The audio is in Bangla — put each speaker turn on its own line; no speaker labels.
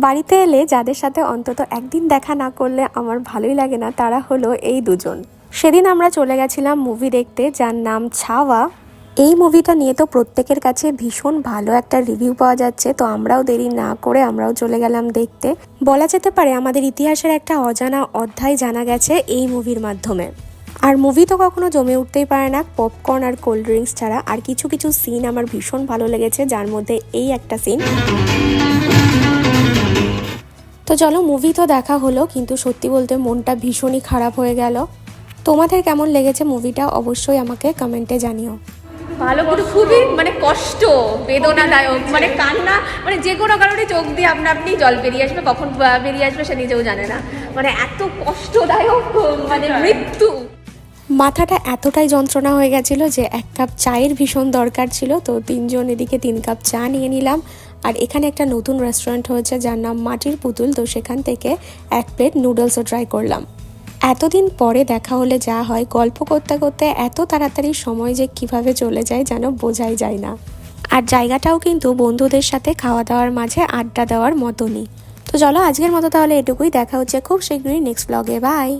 বাড়িতে এলে যাদের সাথে অন্তত একদিন দেখা না করলে আমার ভালোই লাগে না, তারা হলো এই দুজন। সেদিন আমরা চলে গেছিলাম মুভি দেখতে, যার নাম ছাওয়া। এই মুভিটা নিয়ে তো প্রত্যেকের কাছে ভীষণ ভালো একটা রিভিউ পাওয়া যাচ্ছে, তো আমরাও দেরি না করে আমরাও চলে গেলাম দেখতে। বলা যেতে পারে আমাদের ইতিহাসের একটা অজানা অধ্যায় জানা গেছে এই মুভির মাধ্যমে। আর মুভি তো কখনো জমে উঠতেই পারে না পপকর্ন আর কোল্ড ড্রিঙ্কস ছাড়া। আর কিছু কিছু সিন আমার ভীষণ ভালো লেগেছে, যার মধ্যে এই একটা সিন। তো চলো, মুভি তো দেখা হলো, কিন্তু সত্যি বলতে মনটা ভীষণই খারাপ হয়ে গেল। তোমাদের কেমন লেগেছে মুভিটা অবশ্যই আমাকে কমেন্টে জানিও।
ভালো, কিন্তু খুবই কষ্ট, বেদনাদায়ক, কান্না, যে কোনো কারণে চোখ দিয়ে আপনি জল বেরিয়ে আসবে, কখন বেরিয়ে আসবে সে নিজেও জানে না। এত কষ্টদায়ক, মৃত্যু।
মাথাটা এতটাই যন্ত্রণা হয়ে গেছিল যে এক কাপ চায়ের ভীষণ দরকার ছিল, তো তিনজন এদিকে 3 কাপ চা নিয়ে নিলাম। আর এখানে একটা নতুন রেস্টুরেন্ট হয়েছে যার নাম মাটির পুতুল, তো সেখান থেকে 1 প্লেট নুডলসও ট্রাই করলাম। এতদিন পরে দেখা হলে যা হয়, গল্প করতে করতে এত তাড়াতাড়ি সময় যে কিভাবে চলে যায় যেন বোঝাই যায় না। আর জায়গাটাও কিন্তু বন্ধুদের সাথে খাওয়া দাওয়ার মাঝে আড্ডা দেওয়ার মতনই। তো চলো, আজকের মতো তাহলে এটুকুই। দেখা হচ্ছে খুব শীঘ্রই নেক্সট ব্লগে। বাই।